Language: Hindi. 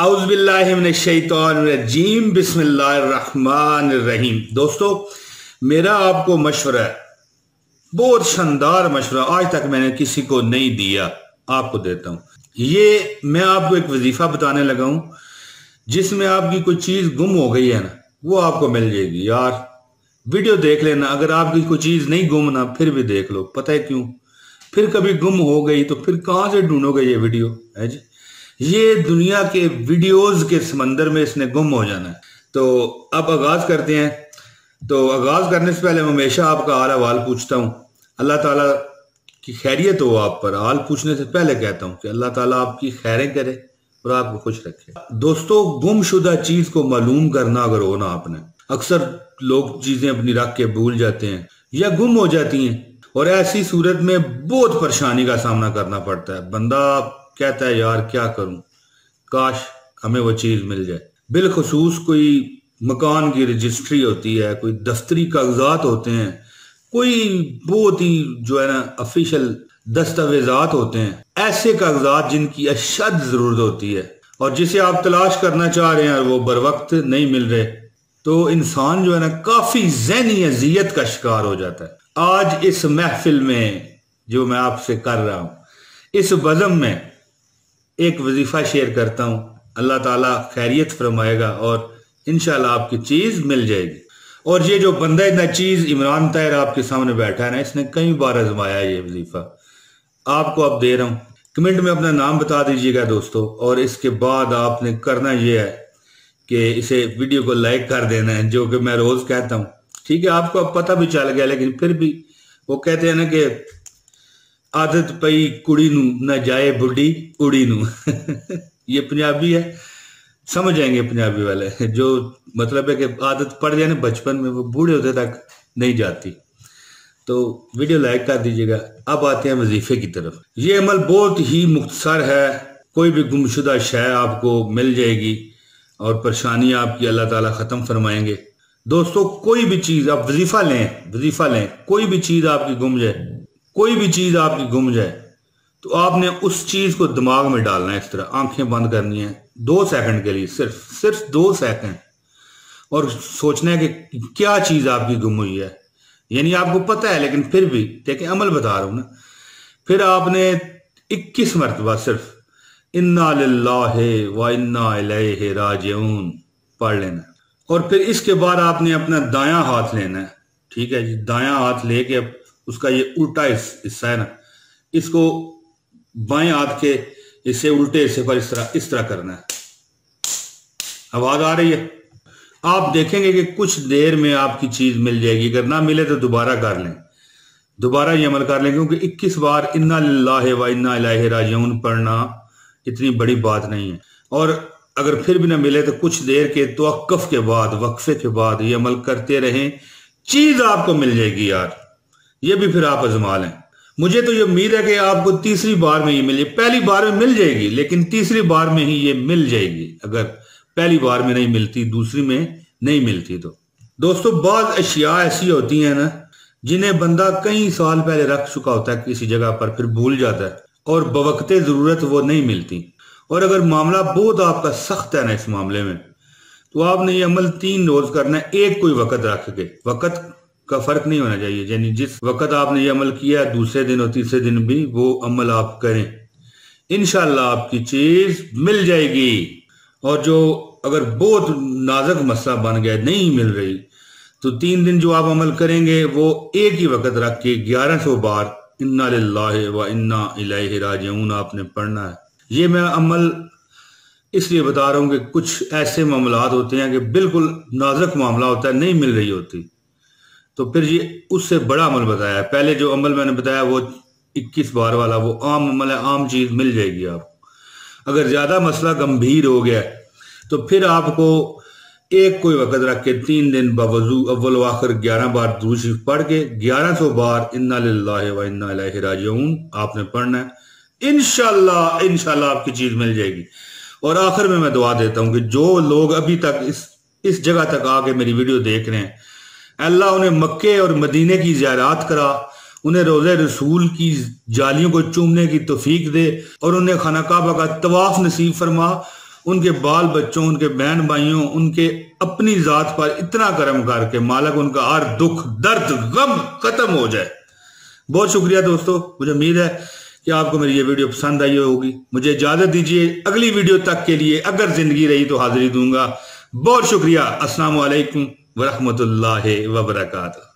औज़ुबिल्लाहिमिनश्शैतानिर्रजीम बिस्मिल्लाहिर्रहमानिर्रहीम। दोस्तों, मेरा आपको मशवरा है, बहुत शानदार मशवरा, आज तक मैंने किसी को नहीं दिया, आपको देता हूं। ये मैं आपको एक वजीफा बताने लगा हूं जिसमें आपकी कोई चीज गुम हो गई है ना, वो आपको मिल जाएगी। यार वीडियो देख लेना, अगर आपकी कोई चीज नहीं गुम ना फिर भी देख लो। पता है क्यों? फिर कभी गुम हो गई तो फिर कहां से ढूंढोगे ये वीडियो है जी। ये दुनिया के वीडियोस के समंदर में इसने गुम हो जाना है। तो अब आगाज करते हैं। तो आगाज करने से पहले मैं हमेशा आपका हाल अहवाल पूछता हूँ। अल्लाह ताला की खैरियत हो आप पर। हाल पूछने से पहले कहता हूँ कि अल्लाह ताला आपकी खैरें करे और आपको खुश रखे। दोस्तों, गुमशुदा चीज को मालूम करना अगर हो ना आपने, अक्सर लोग चीजें अपनी रख के भूल जाते हैं या गुम हो जाती हैं, और ऐसी सूरत में बहुत परेशानी का सामना करना पड़ता है। बंदा कहता है यार क्या करूं, काश हमें वो चीज मिल जाए। बिलखुसूस कोई मकान की रजिस्ट्री होती है, कोई दफ्तरी कागजात होते हैं, कोई बहुत ही जो है ना ऑफिशियल दस्तावेजात होते हैं, ऐसे कागजात जिनकी अशद जरूरत होती है और जिसे आप तलाश करना चाह रहे हैं और वो बर वक्त नहीं मिल रहे, तो इंसान जो है ना काफी ज़हनी अजियत का शिकार हो जाता है। आज इस महफिल में जो मैं आपसे कर रहा हूं, इस बज़म में एक वजीफा शेयर करता हूं। अल्लाह ताला खैरियत फरमाएगा और इंशाल्लाह आपकी चीज मिल जाएगी। और ये जो बंदा इतना चीज इमरान ताहिर आपके सामने बैठा है ना, इसने कई बार आजमाया ये वजीफा, आपको अब दे रहा हूं। कमेंट में अपना नाम बता दीजिएगा दोस्तों, और इसके बाद आपने करना यह है कि इसे वीडियो को लाइक कर देना है, जो कि मैं रोज कहता हूं। ठीक है, आपको अब पता भी चल गया, लेकिन फिर भी वो कहते हैं ना कि आदत पई कुड़ी नू न जाए बुढ़ी उड़ी नू ये पंजाबी है, समझ जाएंगे पंजाबी वाले। जो मतलब है कि आदत पड़ जाए ना बचपन में, वो बूढ़े होते तक नहीं जाती। तो वीडियो लाइक कर दीजिएगा। अब आते हैं वजीफे की तरफ। ये अमल बहुत ही मुख्तसर है, कोई भी गुमशुदा शय आपको मिल जाएगी और परेशानी आपकी अल्लाह ताला खत्म फरमाएंगे। दोस्तों, कोई भी चीज आप वजीफा लें, कोई भी चीज आपकी गुम जाए, कोई भी चीज आपकी गुम जाए, तो आपने उस चीज को दिमाग में डालना है। इस तरह आंखें बंद करनी है 2 सेकंड के लिए, सिर्फ 2 सेकंड, और सोचना है कि क्या चीज आपकी गुम हुई है। यानी आपको पता है लेकिन फिर भी देखिए, अमल बता रहा हूं ना। फिर आपने 21 मरतबा सिर्फ इन्ना लिल्लाहि व इन्ना इलैहि राजिऊन पढ़ लेना। और फिर इसके बाद आपने अपना दायां हाथ लेना है। ठीक है जी, दायां हाथ लेके अब उसका ये उल्टा हिस्सा है ना, इसको बाएं हाथ के इससे उल्टे हिस्से पर इस तरह करना है। आवाज आ रही है? आप देखेंगे कि कुछ देर में आपकी चीज मिल जाएगी। अगर ना मिले तो दोबारा कर लें, दोबारा ये अमल कर लें, क्योंकि 21 बार इन्ना लिल्लाहि व इन्ना इलैहि राजिऊन पढ़ना इतनी बड़ी बात नहीं है। और अगर फिर भी ना मिले तो कुछ देर के तवक्कुफ के बाद, वक्फे के बाद ये अमल करते रहें, चीज आपको मिल जाएगी यार। ये भी फिर आप आजमा लें। मुझे तो ये उम्मीद है कि आपको तीसरी बार में ये मिल जाए। पहली बार में मिल जाएगी, लेकिन तीसरी बार में ही ये मिल जाएगी। अगर पहली बार में नहीं मिलती, दूसरी में नहीं मिलती। तो दोस्तों, बाज़ अशिया ऐसी होती हैं ना जिन्हें बंदा कई साल पहले रख चुका होता है किसी जगह पर, फिर भूल जाता है और बवक्ते जरूरत वो नहीं मिलती। और अगर मामला बहुत आपका सख्त है ना इस मामले में, तो आपने ये अमल 3 रोज करना है, एक कोई वक़्त रख के। वक़्त का फर्क नहीं होना चाहिए, यानी जिस वक़्त आपने ये अमल किया दूसरे दिन और तीसरे दिन भी वो अमल आप करें, इंशाल्लाह आपकी चीज मिल जाएगी। और जो अगर बहुत नाजुक मसला बन गया, नहीं मिल रही, तो 3 दिन जो आप अमल करेंगे वो एक ही वक़्त रख के 1100 बार इन्ना लिल्लाहि व इन्ना इलैहि राजिऊन आपने पढ़ना है। ये मैं अमल इसलिए बता रहा हूं कि कुछ ऐसे मामलात होते हैं कि बिल्कुल नाजुक मामला होता है, नहीं मिल रही होती, तो फिर ये उससे बड़ा अमल बताया है। पहले जो अमल मैंने बताया वो 21 बार वाला, वो आम अमल है, आम चीज मिल जाएगी आपको। अगर ज्यादा मसला गंभीर हो गया तो फिर आपको एक कोई वक़्त रख के 3 दिन बवजू अव्वल व आखिर 11 बार दुरूद शरीफ पढ़ के 1100 बार इन्ना लिल्लाहि व इन्ना इलैहि राजिऊन आपने पढ़ना है। इंशाल्लाह आपकी चीज मिल जाएगी। और आखिर में मैं दुआ देता हूं कि जो लोग अभी तक इस जगह तक आके मेरी वीडियो देख रहे हैं, अल्लाह उन्हें मक्के और मदीने की ज़ियारत करा, उन्हें रोज़े रसूल की जालियों को चूमने की तौफीक दे, और उन्हें खाना काबा का तवाफ नसीब फरमा, उनके बाल बच्चों, उनके बहन भाइयों, उनके अपनी जात पर इतना करम करके मालिक उनका हर दुख दर्द गम खत्म हो जाए। बहुत शुक्रिया दोस्तों, मुझे उम्मीद है कि आपको मेरी ये वीडियो पसंद आई होगी। मुझे इजाजत दीजिए, अगली वीडियो तक के लिए अगर जिंदगी रही तो हाजिरी दूंगा। बहुत शुक्रिया। अस्सलाम वालेकुम वरहमतुल्लाहि वबरकातुहू।